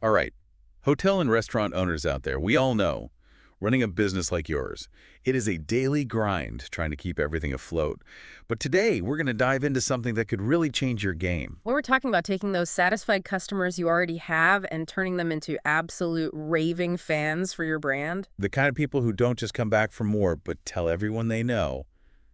All right, hotel and restaurant owners out there, we all know, running a business like yours, it is a daily grind trying to keep everything afloat. But today, we're going to dive into something that could really change your game. Well, we're talking about taking those satisfied customers you already have and turning them into absolute raving fans for your brand. The kind of people who don't just come back for more, but tell everyone they know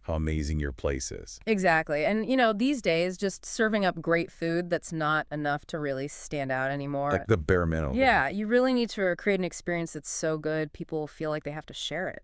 how amazing your place is. Exactly. And, these days, just serving up great food that's not enough to really stand out Like anymore. the bare minimum. Yeah, you really need to create an experience that's so good people feel like they have to share it.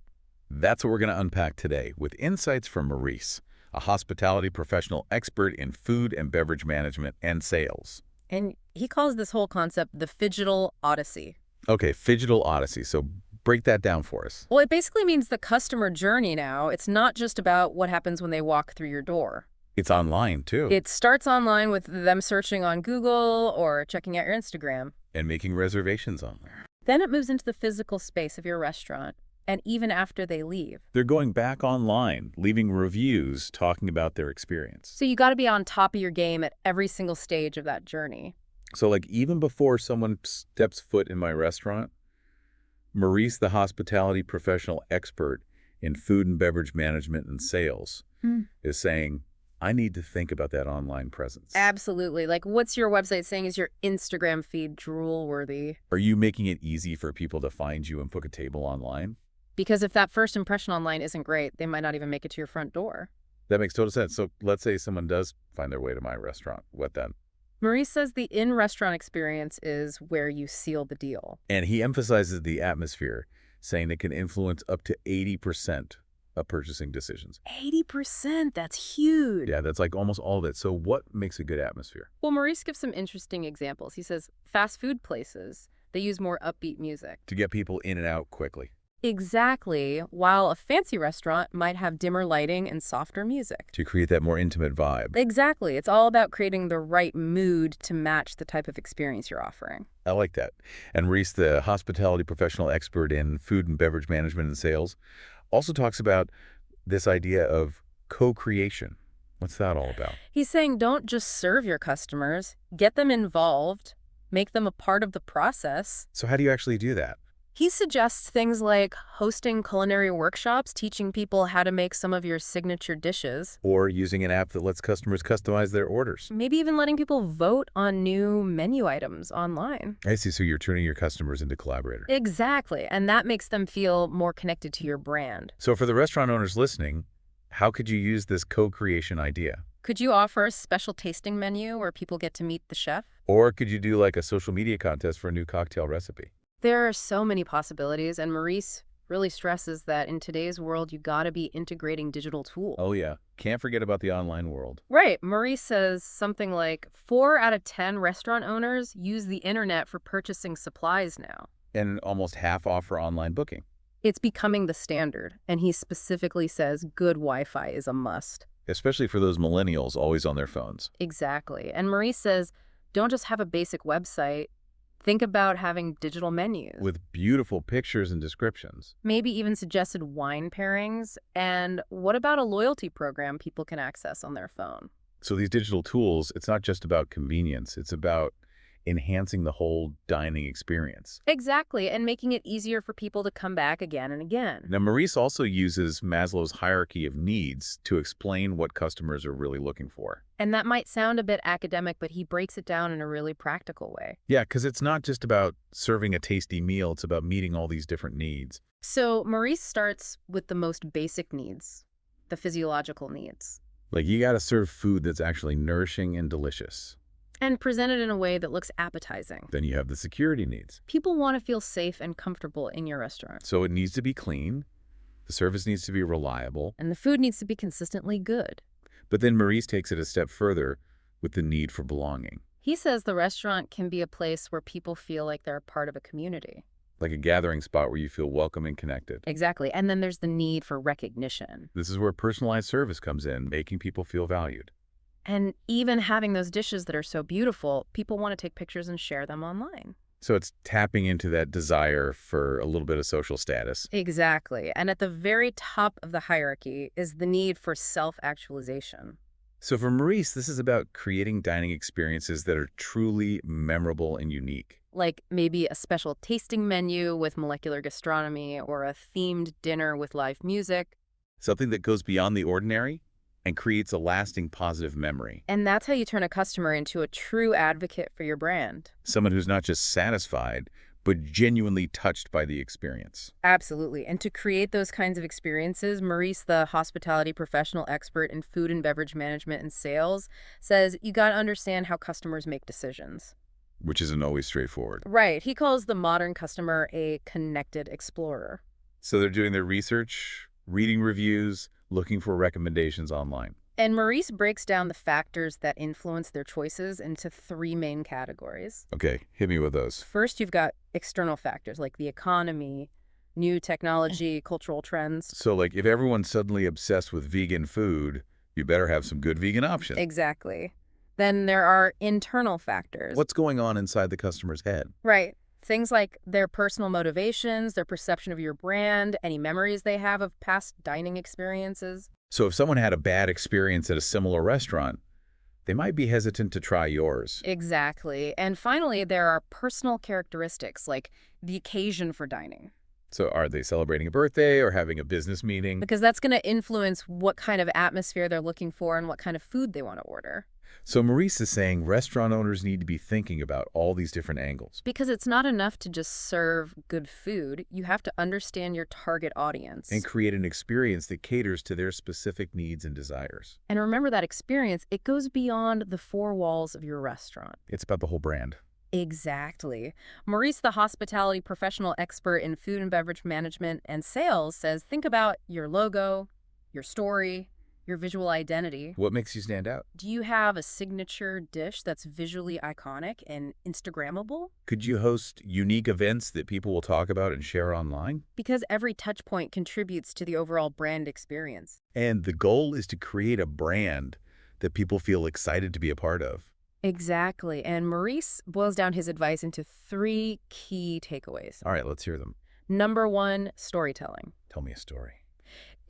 That's what we're going to unpack today with insights from Maurice, a hospitality professional expert in food and beverage management and sales. And he calls this whole concept the Phygital Odyssey. Okay, Phygital Odyssey. So break that down for us. Well, it basically means the customer journey now. It's not just about what happens when they walk through your door. It's online, too, It starts online with them searching on Google or checking out your Instagram. and making reservations on there. Then it moves into the physical space of your restaurant, and even after they leave. They're going back online, leaving reviews, talking about their experience. So you got to be on top of your game at every single stage of that journey. So, like, even before someone steps foot in my restaurant, Maurice, the hospitality professional expert in food and beverage management and sales, is saying, I need to think about that online presence. Absolutely. Like, what's your website saying? Is your Instagram feed drool-worthy? Are you making it easy for people to find you and book a table online? Because if that first impression online isn't great, they might not even make it to your front door. That makes total sense. So let's say someone does find their way to my restaurant. What then? Maurice says the in-restaurant experience is where you seal the deal. And he emphasizes the atmosphere, saying it can influence up to 80% of purchasing decisions. 80%, that's huge. Yeah, that's like almost all of it. So what makes a good atmosphere? Well, Maurice gives some interesting examples. He says fast food places, they use more upbeat music. To get people in and out quickly. Exactly, while a fancy restaurant might have dimmer lighting and softer music. To create that more intimate vibe. Exactly. It's all about creating the right mood to match the type of experience you're offering. I like that. And Reese, the hospitality professional expert in food and beverage management and sales, also talks about this idea of co-creation. What's that all about? He's saying don't just serve your customers, get them involved, make them a part of the process. So how do you actually do that? He suggests things like hosting culinary workshops, teaching people how to make some of your signature dishes. Or using an app that lets customers customize their orders. Maybe even letting people vote on new menu items online. I see. So you're turning your customers into collaborators. Exactly. And that makes them feel more connected to your brand. So for the restaurant owners listening, how could you use this co-creation idea? Could you offer a special tasting menu where people get to meet the chef? Or could you do like a social media contest for a new cocktail recipe? There are so many possibilities, and Maurice really stresses that in today's world, you gotta be integrating digital tools. Oh yeah, can't forget about the online world. Right. Maurice says something like 4 out of 10 restaurant owners use the internet for purchasing supplies now. And almost half offer online booking. It's becoming the standard, and he specifically says good Wi-Fi is a must. Especially for those millennials always on their phones. Exactly. And Maurice says don't just have a basic website. Think about having digital menus. With beautiful pictures and descriptions. Maybe even suggested wine pairings. And what about a loyalty program people can access on their phone? So these digital tools, it's not just about convenience. It's about enhancing the whole dining experience. Exactly, and making it easier for people to come back again and again. Now, Maurice also uses Maslow's hierarchy of needs to explain what customers are really looking for. And that might sound a bit academic, but he breaks it down in a really practical way. Yeah, because it's not just about serving a tasty meal. It's about meeting all these different needs. So Maurice starts with the most basic needs, the physiological needs, Like, you got to serve food that's actually nourishing and delicious. and present it in a way that looks appetizing. Then you have the security needs. People want to feel safe and comfortable in your restaurant. So it needs to be clean. The service needs to be reliable. And the food needs to be consistently good. But then Maurice takes it a step further with the need for belonging. He says the restaurant can be a place where people feel like they're a part of a community. Like a gathering spot where you feel welcome and connected. Exactly. And then there's the need for recognition. This is where personalized service comes in, making people feel valued. And even having those dishes that are so beautiful, people want to take pictures and share them online. So it's tapping into that desire for a little bit of social status. Exactly. And at the very top of the hierarchy is the need for self-actualization. So for Maurice, this is about creating dining experiences that are truly memorable and unique. Like maybe a special tasting menu with molecular gastronomy or a themed dinner with live music. Something that goes beyond the ordinary and creates a lasting positive memory. And that's how you turn a customer into a true advocate for your brand. Someone who's not just satisfied, but genuinely touched by the experience. Absolutely. And to create those kinds of experiences, Maurice, the hospitality professional expert in food and beverage management and sales, says you got to understand how customers make decisions. Which isn't always straightforward. Right. He calls the modern customer a connected explorer. So they're doing their research, reading reviews, looking for recommendations online. And Maurice breaks down the factors that influence their choices into three main categories. Okay, hit me with those. First, you've got external factors like the economy, new technology, cultural trends. So like if everyone's suddenly obsessed with vegan food, you better have some good vegan options. Exactly. Then there are internal factors. What's going on inside the customer's head? Right. Things like their personal motivations, their perception of your brand, any memories they have of past dining experiences. So if someone had a bad experience at a similar restaurant, they might be hesitant to try yours. Exactly. And finally, there are personal characteristics like the occasion for dining, So are they celebrating a birthday or having a business meeting? because that's going to influence what kind of atmosphere they're looking for and what kind of food they want to order. So Maurice is saying restaurant owners need to be thinking about all these different angles. Because it's not enough to just serve good food. You have to understand your target audience. And create an experience that caters to their specific needs and desires. And remember that experience, it goes beyond the four walls of your restaurant. It's about the whole brand. Exactly. Maurice, the hospitality professional expert in food and beverage management and sales, says think about your logo, your story, your visual identity. What makes you stand out? Do you have a signature dish that's visually iconic and Instagrammable? Could you host unique events that people will talk about and share online? Because every touch point contributes to the overall brand experience. And the goal is to create a brand that people feel excited to be a part of. Exactly. And Maurice boils down his advice into three key takeaways. All right, let's hear them. Number one, storytelling. Tell me a story.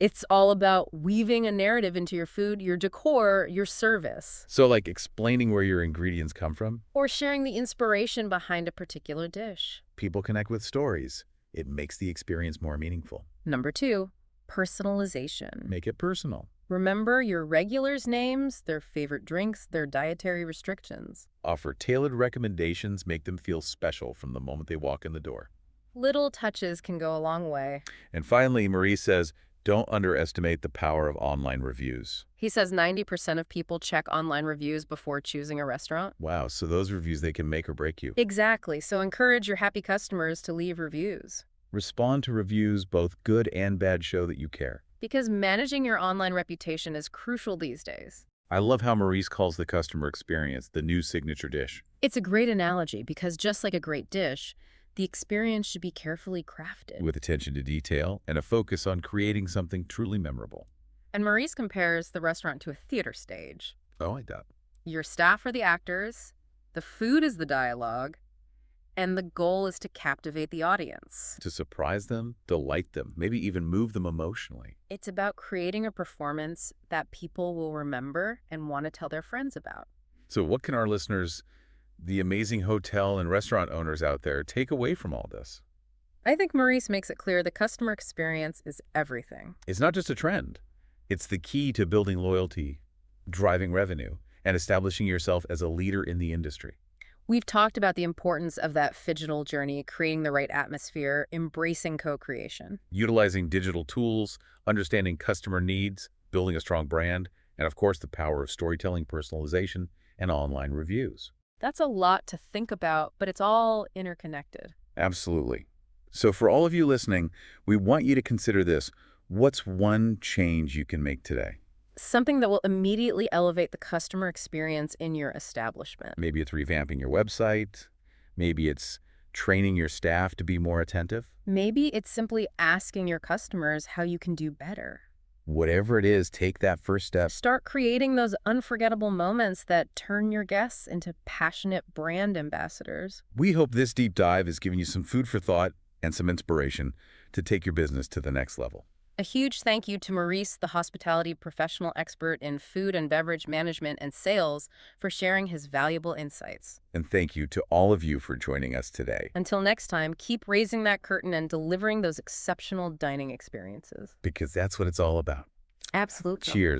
It's all about weaving a narrative into your food, your decor, your service, So like explaining where your ingredients come from? or sharing the inspiration behind a particular dish. People connect with stories. It makes the experience more meaningful. Number two, personalization. Make it personal. Remember your regulars' names, their favorite drinks, their dietary restrictions. Offer tailored recommendations, make them feel special from the moment they walk in the door. Little touches can go a long way. And finally, Marie says, don't underestimate the power of online reviews. He says 90% of people check online reviews before choosing a restaurant. Wow, so those reviews, they can make or break you. Exactly. So encourage your happy customers to leave reviews. Respond to reviews, both good and bad, show that you care. Because managing your online reputation is crucial these days. I love how Maurice calls the customer experience the new signature dish. It's a great analogy because just like a great dish, the experience should be carefully crafted. With attention to detail and a focus on creating something truly memorable. And Maurice compares the restaurant to a theater stage. Oh, I doubt. Your staff are the actors, the food is the dialogue, and the goal is to captivate the audience. To surprise them, delight them, maybe even move them emotionally. It's about creating a performance that people will remember and want to tell their friends about. So what can our listeners, the amazing hotel and restaurant owners out there, take away from all this? I think Maurice makes it clear the customer experience is everything. It's not just a trend. It's the key to building loyalty, driving revenue, and establishing yourself as a leader in the industry. We've talked about the importance of that phygital journey, creating the right atmosphere, embracing co-creation. Utilizing digital tools, understanding customer needs, building a strong brand, and of course the power of storytelling, personalization, and online reviews. That's a lot to think about, but it's all interconnected. Absolutely. So for all of you listening, we want you to consider this. What's one change you can make today? Something that will immediately elevate the customer experience in your establishment. Maybe it's revamping your website. Maybe it's training your staff to be more attentive. Maybe it's simply asking your customers how you can do better. Whatever it is, take that first step. Start creating those unforgettable moments that turn your guests into passionate brand ambassadors. We hope this deep dive has given you some food for thought and some inspiration to take your business to the next level. A huge thank you to Maurice, the hospitality professional expert in food and beverage management and sales, for sharing his valuable insights. And thank you to all of you for joining us today, Until next time, keep raising that curtain and delivering those exceptional dining experiences. because that's what it's all about. Absolutely. Cheers.